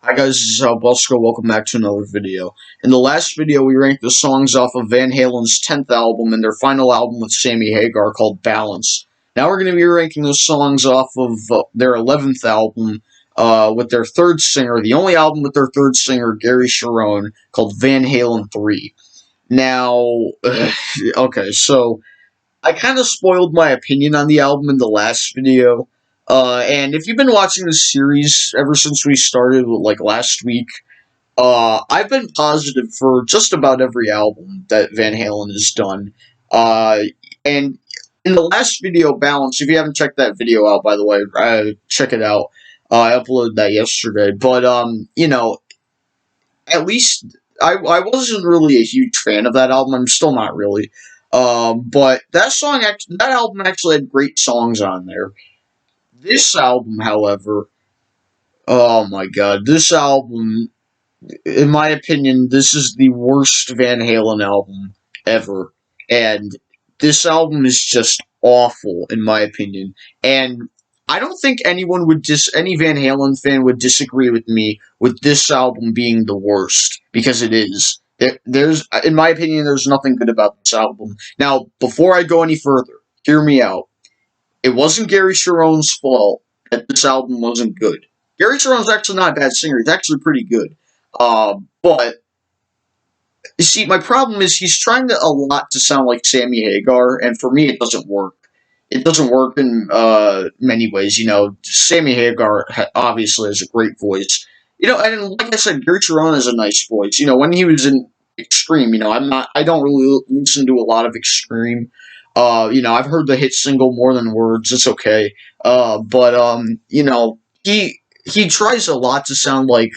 Hi guys, this is Bosco. Welcome back to another video. In the last video, we ranked the songs off of Van Halen's 10th album and their final album with Sammy Hagar called Balance. Now we're going to be ranking the songs off of their 11th album with their third singer, the only album with their third singer, Gary Cherone, called Van Halen III. Now, okay, so I kind of spoiled my opinion on the album in the last video. And if you've been watching this series ever since we started, like last week, I've been positive for just about every album that Van Halen has done. Uh, and in the last video, Balance, if you haven't checked that video out, by the way, check it out. I uploaded that yesterday. But, at least I wasn't really a huge fan of that album. I'm still not really. But that album actually had great songs on there. This album, however, oh my god, this album, in my opinion, this is the worst Van Halen album ever. And this album is just awful, in my opinion. And I don't think any Van Halen fan would disagree with me with this album being the worst, because it is. In my opinion, there's nothing good about this album. Now, before I go any further, hear me out. It wasn't Gary Cherone's fault that this album wasn't good. Gary Cherone's actually not a bad singer. He's actually pretty good. But you see, my problem is he's trying a lot to sound like Sammy Hagar, and for me, it doesn't work. It doesn't work in many ways. Sammy Hagar obviously has a great voice. And like I said, Gary Cherone has a nice voice. When he was in Extreme, I don't really listen to a lot of Extreme. I've heard the hit single More Than Words. It's okay. He tries a lot to sound like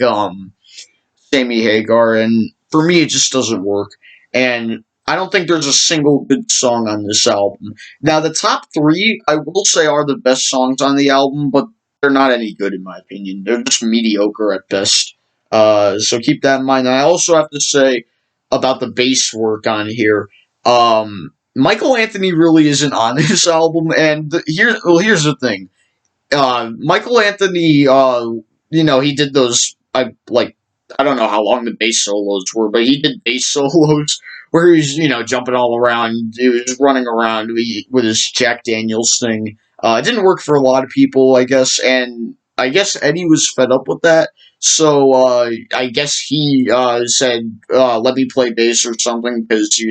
Sammy Hagar, and for me, it just doesn't work. And I don't think there's a single good song on this album. Now, the top three, I will say, are the best songs on the album, but they're not any good in my opinion. They're just mediocre at best. So keep that in mind. And I also have to say about the bass work on here. Michael Anthony really isn't on this album, and here's the thing. Michael Anthony, he did those. I don't know how long the bass solos were, but he did bass solos where he was, jumping all around. He was running around with his Jack Daniels thing. It didn't work for a lot of people, I guess, and I guess Eddie was fed up with that. So I guess he said, "Let me play bass or something," because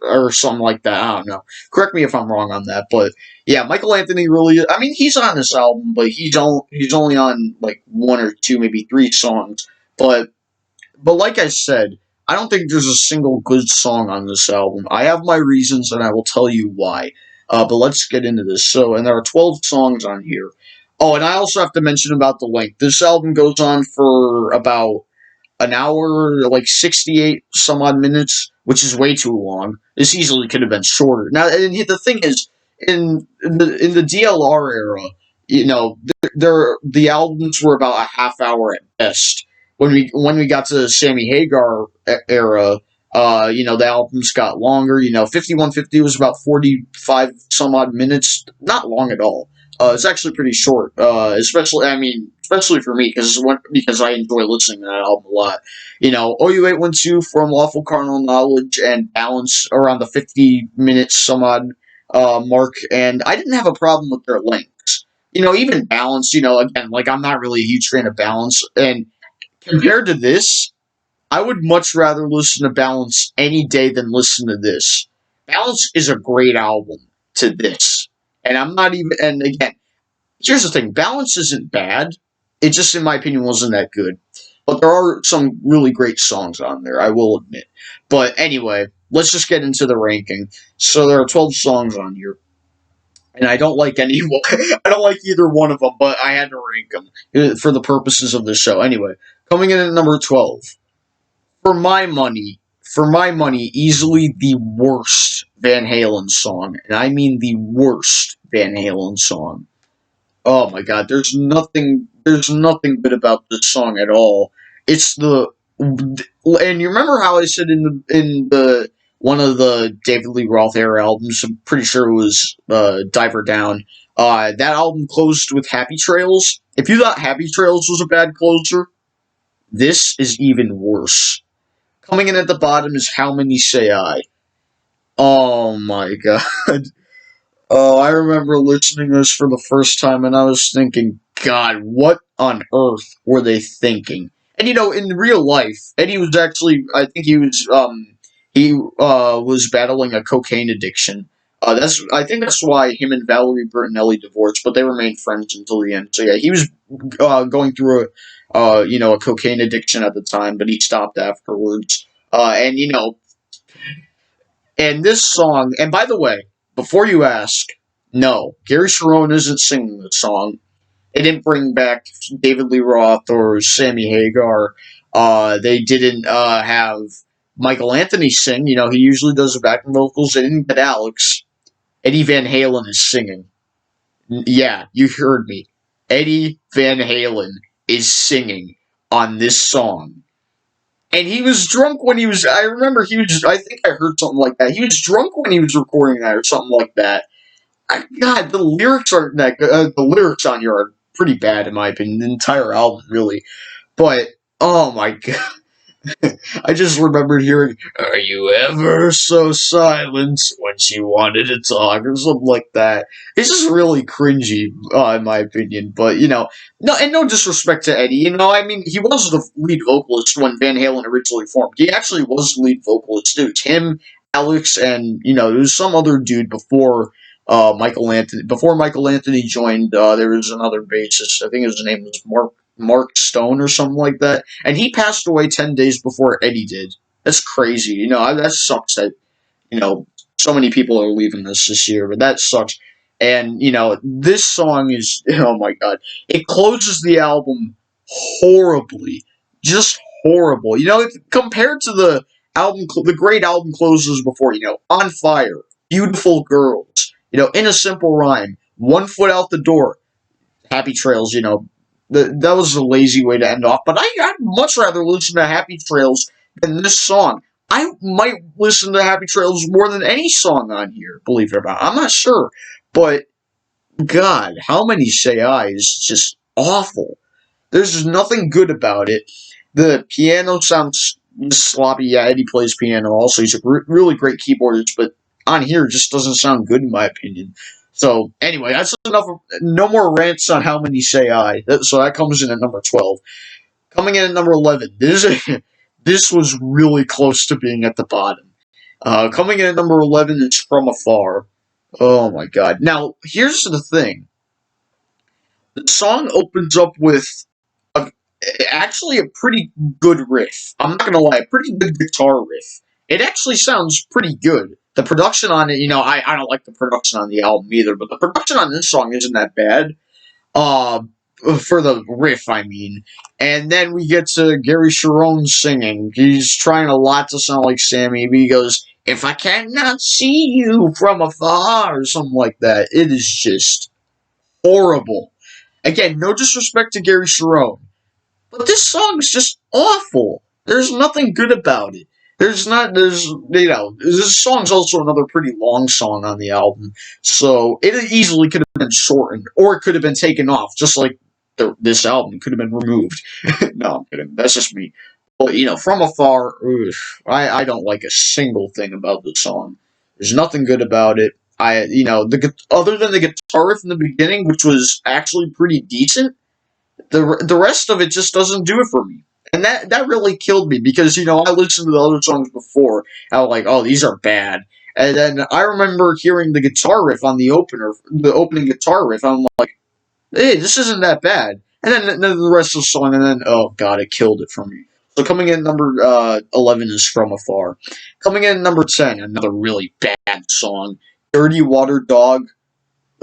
or something like that. I don't know. Correct me if I'm wrong on that, but yeah, Michael Anthony really. I mean, he's on this album, but he's only on like one or two, maybe three songs. But like I said, I don't think there's a single good song on this album. I have my reasons, and I will tell you why. But let's get into this. And there are 12 songs on here. Oh, and I also have to mention about the length. This album goes on for about an hour, like 68 some odd minutes, which is way too long. This easily could have been shorter. Now, and the thing is, in the DLR era, the albums were about a half hour at best. When we got to the Sammy Hagar era, the albums got longer. 5150 was about 45 some odd minutes, not long at all. It's actually pretty short, especially for me because I enjoy listening to that album a lot. OU812 from Lawful Carnal Knowledge and Balance around the 50 minutes some odd mark, and I didn't have a problem with their lengths. Even Balance, again, like I'm not really a huge fan of Balance, and compared to this, I would much rather listen to Balance any day than listen to this. Balance is a great album to this. And I'm not even, and again, here's the thing, Balance isn't bad. It just, in my opinion, wasn't that good. But there are some really great songs on there, I will admit. But anyway, let's just get into the ranking. So there are 12 songs on here. And I don't like any one. I don't like either one of them, but I had to rank them for the purposes of the show. Anyway, coming in at number 12. For my money, easily the worst Van Halen song, and I mean the worst Van Halen song. Oh my god, there's nothing good about this song at all. It's and you remember how I said in the one of the David Lee Roth era albums, I'm pretty sure it was Diver Down. That album closed with Happy Trails. If you thought Happy Trails was a bad closer, This is even worse. Coming in at the bottom is How Many Say I. Oh my god. Oh, I remember listening to this for the first time and I was thinking, God, what on earth were they thinking? And in real life, Eddie was actually, I think he was battling a cocaine addiction. I think that's why him and Valerie Bertinelli divorced, but they remained friends until the end. So yeah, he was going through a cocaine addiction at the time, but he stopped afterwards. And this song, and by the way, before you ask, no, Gary Cherone isn't singing the song. They didn't bring back David Lee Roth or Sammy Hagar. They didn't have Michael Anthony sing. He usually does the backing vocals. They didn't get Alex. Eddie Van Halen is singing. Yeah, you heard me. Eddie Van Halen is singing on this song. And he was drunk when he was. I remember he was. I think I heard something like that. He was drunk when he was recording that, or something like that. God, the lyrics aren't that good. The lyrics on here are pretty bad, in my opinion. The entire album, really. But oh my god, I just remembered hearing, "Are you ever so silent when she wanted to talk?" or something like that. It's just really cringy, in my opinion. But no disrespect to Eddie. I mean, he was the lead vocalist when Van Halen originally formed. He actually was the lead vocalist too. It's him, Alex, and there was some other dude before. Michael Anthony. Before Michael Anthony joined, there was another bassist. I think his name was Mark Stone or something like that, and he passed away 10 days before Eddie did. That's crazy. That sucks that you know so many people are leaving this year, but that sucks. And this song is oh my god, it closes the album horribly, just horrible. Compared to the great album closes before. On Fire, Beautiful Girls. In a Simple Rhyme, One Foot Out the Door, Happy Trails. That was a lazy way to end off. But I'd much rather listen to Happy Trails than this song. I might listen to Happy Trails more than any song on here, believe it or not. I'm not sure. But, God, How Many Say I is just awful. There's just nothing good about it. The piano sounds sloppy. Yeah, Eddie plays piano also. He's a really great keyboardist, but on here it just doesn't sound good in my opinion. So, anyway, that's enough. No more rants on How Many Say I. So that comes in at number 12. Coming in at number 11, this was really close to being at the bottom. Coming in at number 11 is From Afar. Oh my god. Now, here's the thing. The song opens up with a, actually a pretty good riff. I'm not gonna lie, a pretty good guitar riff. It actually sounds pretty good. The production on it, I don't like the production on the album either, but the production on this song isn't that bad. Uh, for the riff, I mean. And then we get to Gary Cherone singing. He's trying a lot to sound like Sammy, but he goes, "If I cannot see you from afar," or something like that. It is just horrible. Again, no disrespect to Gary Cherone, but this song is just awful. There's nothing good about it. This song's also another pretty long song on the album, so it easily could have been shortened, or it could have been taken off, just like this album could have been removed. No, I'm kidding. That's just me. But, From Afar, I don't like a single thing about the song. There's nothing good about it. Other than the guitar riff in the beginning, which was actually pretty decent, the rest of it just doesn't do it for me. And that really killed me because, I listened to the other songs before. I was like, oh, these are bad. And then I remember hearing the guitar riff on the opening guitar riff. I'm like, hey, this isn't that bad. And then the rest of the song, and then, oh, God, it killed it for me. So coming in number 11 is From Afar. Coming in number 10, another really bad song, Dirty Water Dog.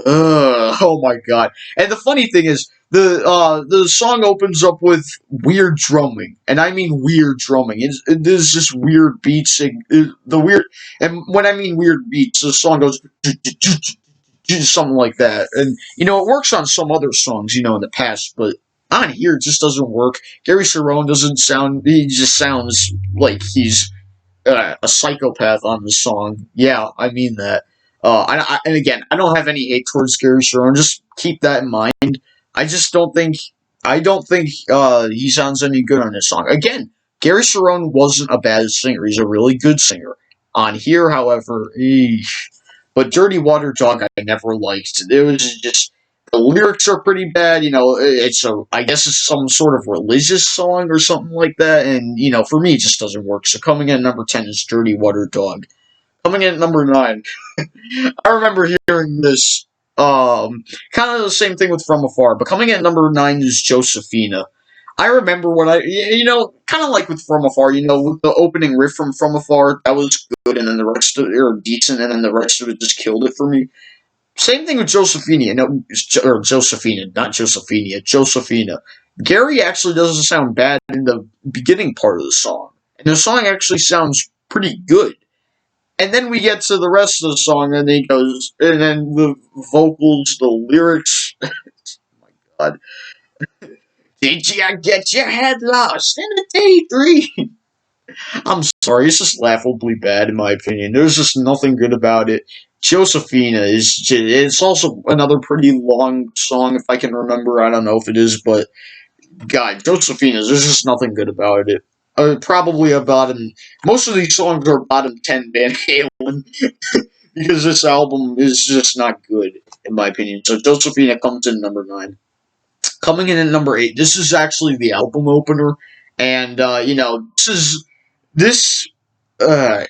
Ugh, oh my god. And the funny thing is, the song opens up with weird drumming, and I mean weird drumming. There's just weird beats, and when I mean weird beats, the song goes something like that, and it works on some other songs, in the past, but on here it just doesn't work. Gary Cherone doesn't sound. He just sounds like he's a psychopath on the song. Yeah, I mean that. And again, I don't have any hate towards Gary Cherone. Just keep that in mind. I just don't think I don't think he sounds any good on this song. Again, Gary Cherone wasn't a bad singer. He's a really good singer. On here, however, but Dirty Water Dog I never liked. It was just the lyrics are pretty bad. It's a I guess it's some sort of religious song or something like that, and for me it just doesn't work. So coming in at number 10 is Dirty Water Dog. Coming in at number 9, I remember hearing this. Kind of the same thing with From Afar, but coming in at number 9 is Josephina. I remember what kind of like with From Afar, with the opening riff from Afar, that was good, and then the rest of it, or decent, and then the rest of it just killed it for me. Same thing with Josephina, no, or Josephina, not Josephina, Josephina. Gary actually doesn't sound bad in the beginning part of the song, and the song actually sounds pretty good. And then we get to the rest of the song, and he goes, and then the vocals, the lyrics. Oh my God. Did you get your head lost in a daydream? I'm sorry, it's just laughably bad in my opinion. There's just nothing good about it. Josephina it's also another pretty long song, if I can remember. I don't know if it is, but God, Josephina, there's just nothing good about it. Probably a bottom. Most of these songs are bottom 10 Van Halen because this album is just not good, in my opinion. So Josephina comes in number 9. Coming in at number 8, this is actually the album opener. And, this uh,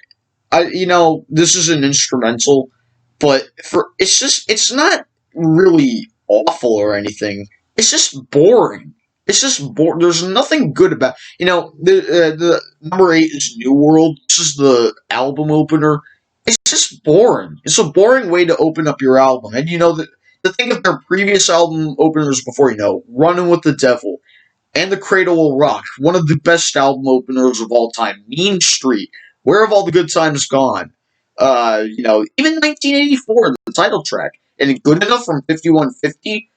this is an instrumental, but it's not really awful or anything. It's just boring. It's just boring. There's nothing good about the number 8 is New World. This is the album opener. It's just boring. It's a boring way to open up your album, and the thing of their previous album openers before, Running with the Devil and The Cradle Will Rock, one of the best album openers of all time. Mean Street, Where Have All the Good Times Gone? Even 1984, the title track, and Good Enough from 5150.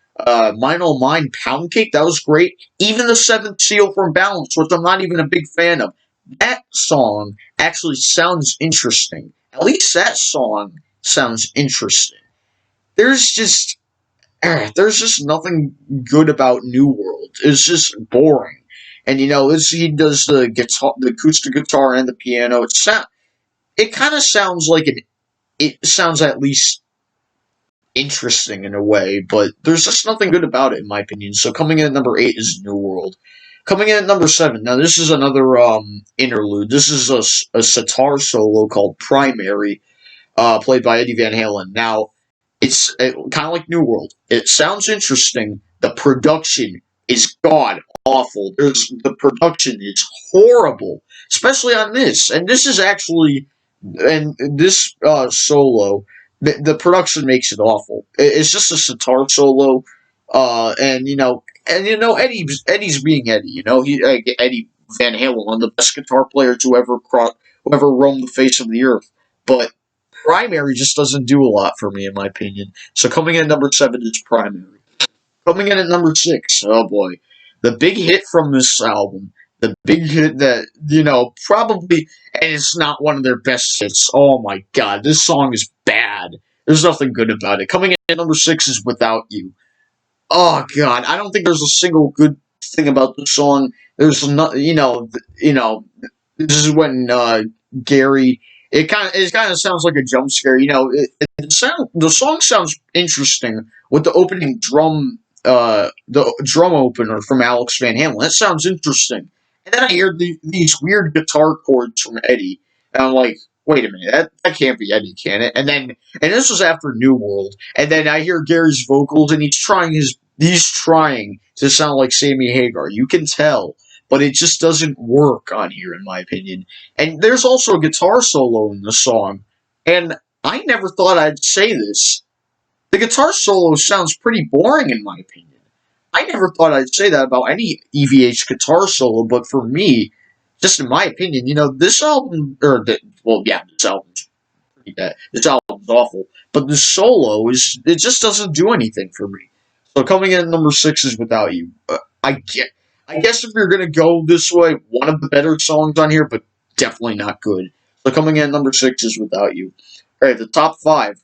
Mine Oh Mine, Pound Cake, that was great. Even The Seventh Seal from Balance, which I'm not even a big fan of. That song actually sounds interesting. At least that song sounds interesting. There's just there's just nothing good about New World. It's just boring. And he does the guitar, the acoustic guitar, and the piano. It kind of sounds like it sounds at least interesting in a way, but there's just nothing good about it in my opinion. So coming in at number 8 is New World. Coming in at number 7. Now this is another interlude. This is a sitar solo called Primary, played by Eddie Van Halen. Now it's kind of like New World. It sounds interesting. The production is god awful. The production is horrible, especially on this. And this is actually, and this solo, the production makes it awful. It's just a sitar solo, and Eddie's being Eddie. Eddie Van Halen, one of the best guitar players who ever roamed the face of the earth, but Primary just doesn't do a lot for me, in my opinion. So coming in at number 7 is Primary. Coming in at number 6, oh boy, the big hit from this album, the big hit that probably, and it's not one of their best hits. Oh my God, this song is bad. There's nothing good about it. Coming in at number 6 is Without You. Oh God, I don't think there's a single good thing about the song. There's not, this is when Gary. It kind of sounds like a jump scare. The song sounds interesting with the opening drum, the drum opener from Alex Van Halen. That sounds interesting. And then I hear these weird guitar chords from Eddie, and I'm like, wait a minute, that can't be Eddie, can it? And this was after New World, and then I hear Gary's vocals, and he's trying to sound like Sammy Hagar. You can tell, but it just doesn't work on here, in my opinion. And there's also a guitar solo in the song, and I never thought I'd say this. The guitar solo sounds pretty boring, in my opinion. I never thought I'd say that about any EVH guitar solo, but for me, just in my opinion, this album, this album's pretty bad. This album's awful, but the solo it just doesn't do anything for me. So coming in at number 6 is Without You. I guess if you're gonna go this way, one of the better songs on here, but definitely not good. So coming in at number 6 is Without You. All right, the top 5.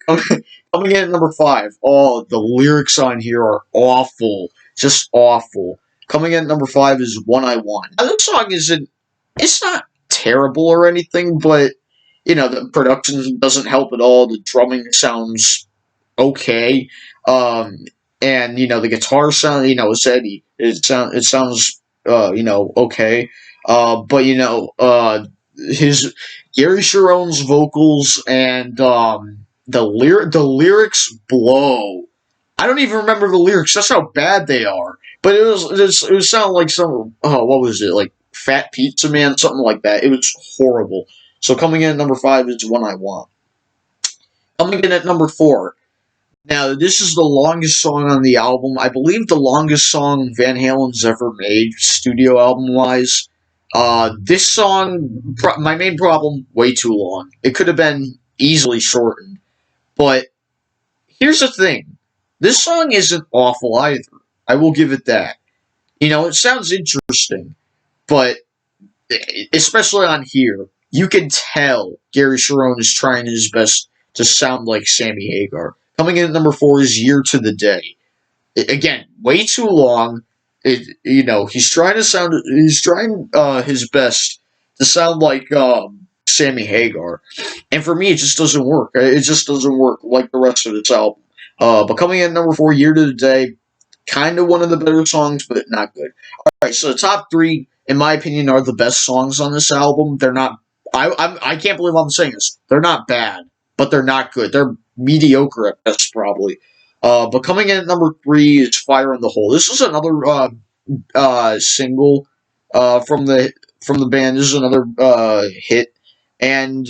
Coming in at number 5. Oh, the lyrics on here are awful, just awful. Coming in at number 5 is One I Want. Now, this song it's not terrible or anything, but, the production doesn't help at all. The drumming sounds okay. And, the guitar sound, it's Eddie. It sounds, okay. But, his Gary Cherone's vocals and, the lyrics blow. I don't even remember the lyrics. That's how bad they are. But it was sounding like some, what was it, like Fat Pizza Man, something like that. It was horrible. So coming in at number 5 is One I Want. Coming in at number 4. Now, this is the longest song on the album. I believe the longest song Van Halen's ever made, studio album wise. This song, my main problem, way too long. It could have been easily shortened. But here's the thing, this song isn't awful either. I will give it that. It sounds interesting, but especially on here, you can tell Gary Cherone is trying his best to sound like Sammy Hagar. Coming in at number 4 is Year to the Day. Again, way too long. He's trying his best to sound like Sammy Hagar, and for me, it just doesn't work. It just doesn't work like the rest of this album. But coming in at number 4, Year to the Day, kind of one of the better songs, but not good. All right, so the top 3, in my opinion, are the best songs on this album. They're not. I can't believe I'm saying this. They're not bad, but they're not good. They're mediocre at best, probably. But coming in at number 3 is Fire in the Hole. This is another single from the band. This is another hit, and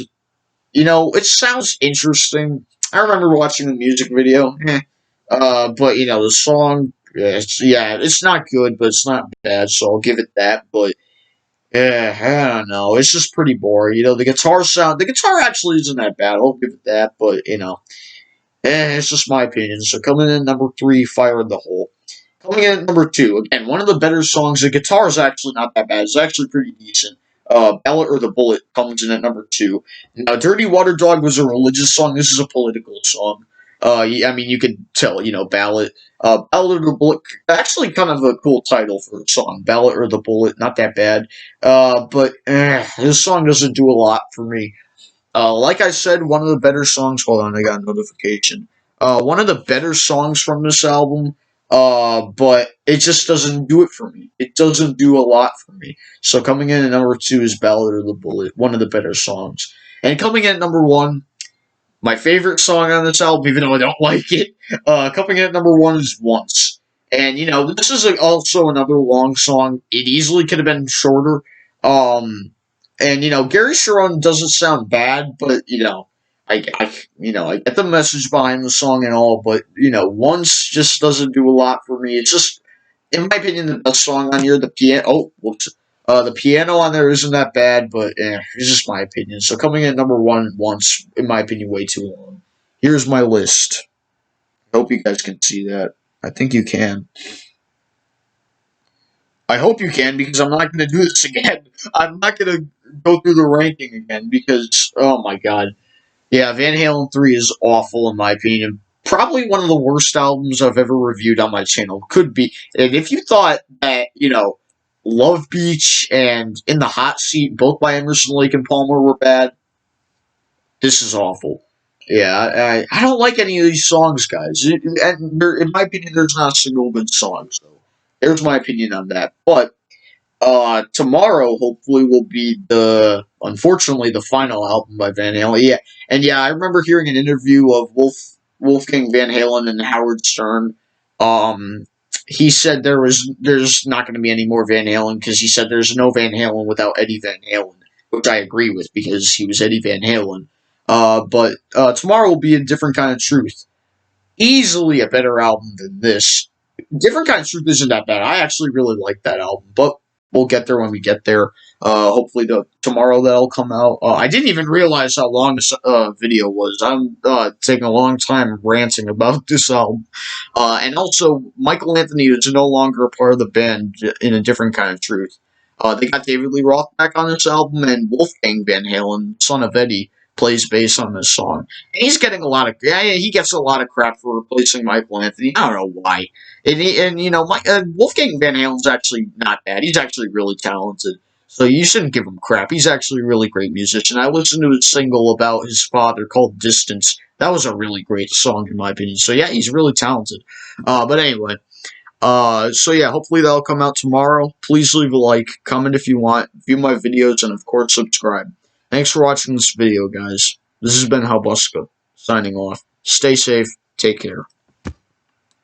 it sounds interesting. I remember watching the music video, but the song, it's not good, but it's not bad, so I'll give it that. But I don't know, it's just pretty boring. The guitar actually isn't that bad. I'll give it that, but it's just my opinion. So coming in at number 3, Fire in the Hole. Coming in at number 2, again, one of the better songs. The guitar is actually not that bad. It's actually pretty decent. Ballot or the Bullet comes in at number 2. Now, Dirty Water Dog was a religious song. This is a political song. I mean, you could tell, Ballot. Ballot or the Bullet, actually kind of a cool title for a song. Ballot or the Bullet, not that bad. But this song doesn't do a lot for me. Like I said, one of the better songs. Hold on, I got a notification. One of the better songs from this album. But it just doesn't do it for me. It doesn't do a lot for me. So coming in at number 2 is Ballad or the Bullet, one of the better songs. And coming in at number 1, my favorite song on this album, even though I don't like it, coming in at number 1 is Once. And, this is also another long song. It easily could have been shorter. And, Gary Cherone doesn't sound bad, but, I get the message behind the song and all, but, Once just doesn't do a lot for me. It's just, in my opinion, the best song on here. The piano on there isn't that bad, but it's just my opinion. So coming in at number 1, Once, in my opinion, way too long. Here's my list. I hope you guys can see that. I think you can. I hope you can, because I'm not going to do this again. I'm not going to go through the ranking again, because, oh my god. Yeah, Van Halen 3 is awful, in my opinion. Probably one of the worst albums I've ever reviewed on my channel. Could be. And if you thought that, Love Beach and In the Hot Seat, both by Emerson, Lake and Palmer, were bad, this is awful. Yeah, I don't like any of these songs, guys. And in my opinion, there's not a single good song. So there's my opinion on that. But tomorrow, hopefully, will be unfortunately, the final album by Van Halen. Yeah, and I remember hearing an interview of Wolfgang Van Halen and Howard Stern. He said there's not going to be any more Van Halen, because he said there's no Van Halen without Eddie Van Halen, which I agree with, because he was Eddie Van Halen. But tomorrow will be A Different Kind of Truth. Easily a better album than this. Different Kind of Truth isn't that bad. I actually really like that album, but we'll get there when we get there. Hopefully tomorrow that'll come out. I didn't even realize how long this video was. I'm taking a long time ranting about this album. And also, Michael Anthony is no longer a part of the band in A Different Kind of Truth. They got David Lee Roth back on this album, and Wolfgang Van Halen, son of Eddie, plays bass on this song. And he's getting a lot of he gets a lot of crap for replacing Michael Anthony. I don't know why. And you know, Wolfgang Van Halen's actually not bad. He's actually really talented. So you shouldn't give him crap. He's actually a really great musician. I listened to his single about his father called Distance. That was a really great song in my opinion. So yeah, he's really talented. But anyway, so yeah, hopefully that'll come out tomorrow. Please leave a like, comment if you want, view my videos, and of course subscribe. Thanks for watching this video, guys. This has been Halbuska, signing off. Stay safe, take care.